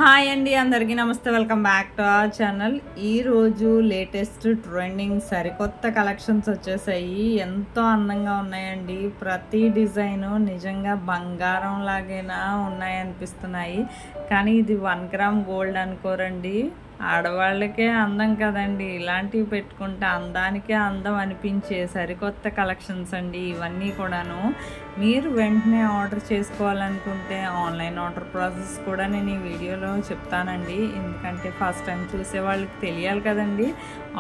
Hi అండి, అందరికీ నమస్తే. Welcome back to our channel. ఈరోజు లేటెస్ట్ ట్రెండింగ్ సరికొత్త కలెక్షన్స్ వచ్చేసాయి. ఎంతో అందంగా ఉన్నాయండి. ప్రతి డిజైను నిజంగా బంగారం లాగైనా ఉన్నాయనిపిస్తున్నాయి. కానీ ఇది 1 గ్రామ్ గోల్డ్ అనుకోరండి. ఆడవాళ్ళకే అందం కదండి. ఇలాంటివి పెట్టుకుంటే అందానికే అందం అనిపించే సరికొత్త కలెక్షన్స్ అండి ఇవన్నీ కూడాను. మీరు వెంటనే ఆర్డర్ చేసుకోవాలనుకుంటే ఆన్లైన్ ఆర్డర్ ప్రాసెస్ కూడా నేను ఈ వీడియోలో చెప్తానండి. ఎందుకంటే ఫస్ట్ టైం చూసే వాళ్ళకి తెలియాలి కదండి.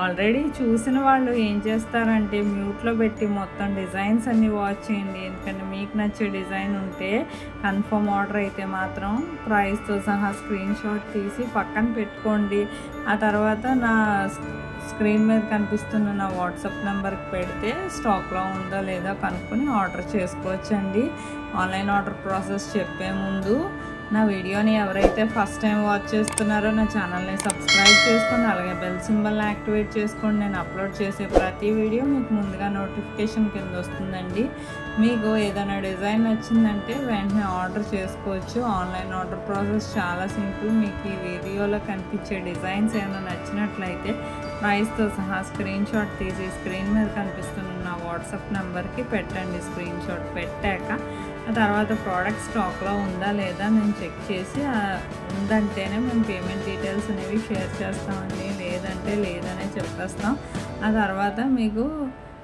ఆల్రెడీ చూసిన వాళ్ళు ఏం చేస్తారంటే మ్యూట్లో పెట్టి మొత్తం డిజైన్స్ అన్నీ వాచ్ చేయండి. ఎందుకంటే మీకు నచ్చే డిజైన్ ఉంటే కన్ఫర్మ్ ఆర్డర్ అయితే మాత్రం ప్రైస్తో సహా స్క్రీన్ షాట్ తీసి పక్కన పెట్టుకోండి. ఆ తర్వాత నా స్క్రీన్ మీద కనిపిస్తున్న నా వాట్సాప్ నెంబర్కి పెడితే స్టాక్లో ఉందో లేదో కనుక్కొని ఆర్డర్ చేసుకోవచ్చండి. ఆన్లైన్ ఆర్డర్ ప్రాసెస్ చెప్పే ముందు నా వీడియోని ఎవరైతే ఫస్ట్ టైం వాచ్ చేస్తున్నారో నా ఛానల్ని సబ్స్క్రైబ్ చేసుకోండి. అలాగే బెల్ సింబల్ని యాక్టివేట్ చేసుకోండి. నేను అప్లోడ్ చేసే ప్రతి వీడియో మీకు ముందుగా నోటిఫికేషన్ కింద వస్తుందండి. మీకు ఏదైనా డిజైన్ నచ్చిందంటే వెంటనే ఆర్డర్ చేసుకోవచ్చు. ఆన్లైన్ ఆర్డర్ ప్రాసెస్ చాలా సింపుల్. మీకు ఈ వీడియోలో కనిపించే డిజైన్స్ ఏమైనా నచ్చినట్లయితే ప్రైస్తో సహా స్క్రీన్ షాట్ తీసి స్క్రీన్ మీద కనిపిస్తున్న నా వాట్సాప్ నెంబర్కి పెట్టండి. స్క్రీన్ షాట్ పెట్టాక ఆ తర్వాత ప్రోడక్ట్ స్టాక్లో ఉందా లేదా మేము చెక్ చేసి ఉందంటేనే మేము పేమెంట్ డీటెయిల్స్ అనేవి షేర్ చేస్తామండి. లేదంటే లేదనే చెప్పేస్తాం. ఆ తర్వాత మీకు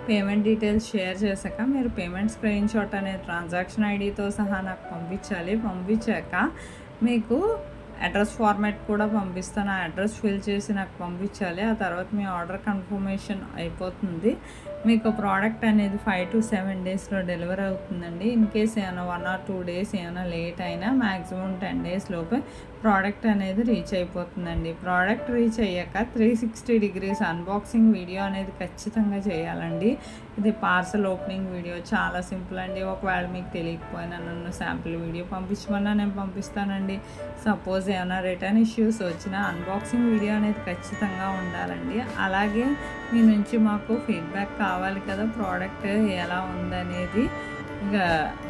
పేమెంట్ డీటెయిల్స్ షేర్ చేశాక మీరు పేమెంట్ స్క్రీన్ షాట్ అనే ట్రాన్సాక్షన్ ఐడితో సహా నాకు పంపించాలి. పంపించాక మీకు అడ్రస్ ఫార్మాట్ కూడా పంపిస్తాను. ఆ అడ్రస్ ఫిల్ చేసి నాకు పంపించాలి. ఆ తర్వాత మీ ఆర్డర్ కన్ఫర్మేషన్ అయిపోతుంది. మీకు ప్రోడక్ట్ అనేది 5 to 7 డేస్లో డెలివరీ అవుతుందండి. ఇన్ కేస్ ఏమైనా 1 or 2 డేస్ ఏమైనా లేట్ అయినా మ్యాక్సిమం 10 days లోపే ప్రోడక్ట్ అనేది రీచ్ అయిపోతుందండి. ప్రోడక్ట్ రీచ్ అయ్యాక 360 degrees అన్బాక్సింగ్ వీడియో అనేది ఖచ్చితంగా చేయాలండి. ఇది పార్సల్ ఓపెనింగ్ వీడియో చాలా సింపుల్ అండి. ఒకవేళ మీకు తెలియకపోయినా నన్ను శాంపిల్ వీడియో పంపించమన్నా నేను పంపిస్తానండి. సపోజ్ ఏమైనా రిటర్న్ ఇష్యూస్ వచ్చినా అన్బాక్సింగ్ వీడియో అనేది ఖచ్చితంగా ఉండాలండి. అలాగే మీ నుంచి మాకు ఫీడ్బ్యాక్ కావాలి కదా, ప్రోడక్ట్ ఎలా ఉందనేది. ఇంకా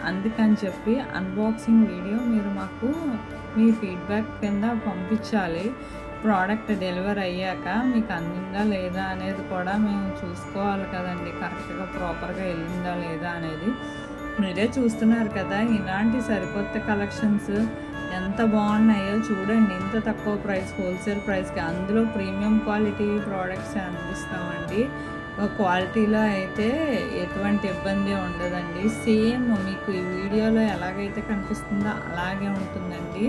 అందుకని చెప్పి అన్బాక్సింగ్ వీడియో మీరు మాకు మీ ఫీడ్బ్యాక్ కింద పంపించాలి. ప్రోడక్ట్ డెలివరీ అయ్యాక మీకు అందిందా లేదా అనేది కూడా మేము చూసుకోవాలి కదండి. కరెక్ట్గా ప్రాపర్గా వెళ్ళిందా లేదా అనేది మీరే చూస్తున్నారు కదా. ఇలాంటి సరికొత్త కలెక్షన్స్ ఎంత బాగున్నాయో చూడండి. ఇంత తక్కువ ప్రైస్, హోల్సేల్ ప్రైస్కి, అందులో ప్రీమియం క్వాలిటీ ప్రోడక్ట్స్ అందిస్తామండి. క్వాలిటీలో అయితే ఎటువంటి ఇబ్బంది ఉండదండి. సేమ్ మీకు ఈ వీడియోలో ఎలాగైతే కనిపిస్తుందో అలాగే ఉంటుందండి.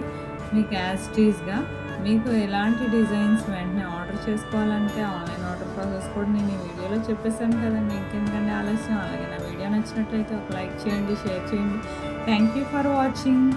మీకు యాజ్ టీజ్గా మీకు ఎలాంటి డిజైన్స్ వెంటనే ఆర్డర్ చేసుకోవాలంటే ఆన్లైన్ ఆర్డర్ ప్రాసెస్ కూడా నేను ఈ వీడియోలో చెప్పేసాను కదండి. ఇంకెందుకంటే ఆలస్యం. అలాగే నా వీడియో నచ్చినట్లయితే ఒక లైక్ చేయండి, షేర్ చేయండి. Thank you for watching.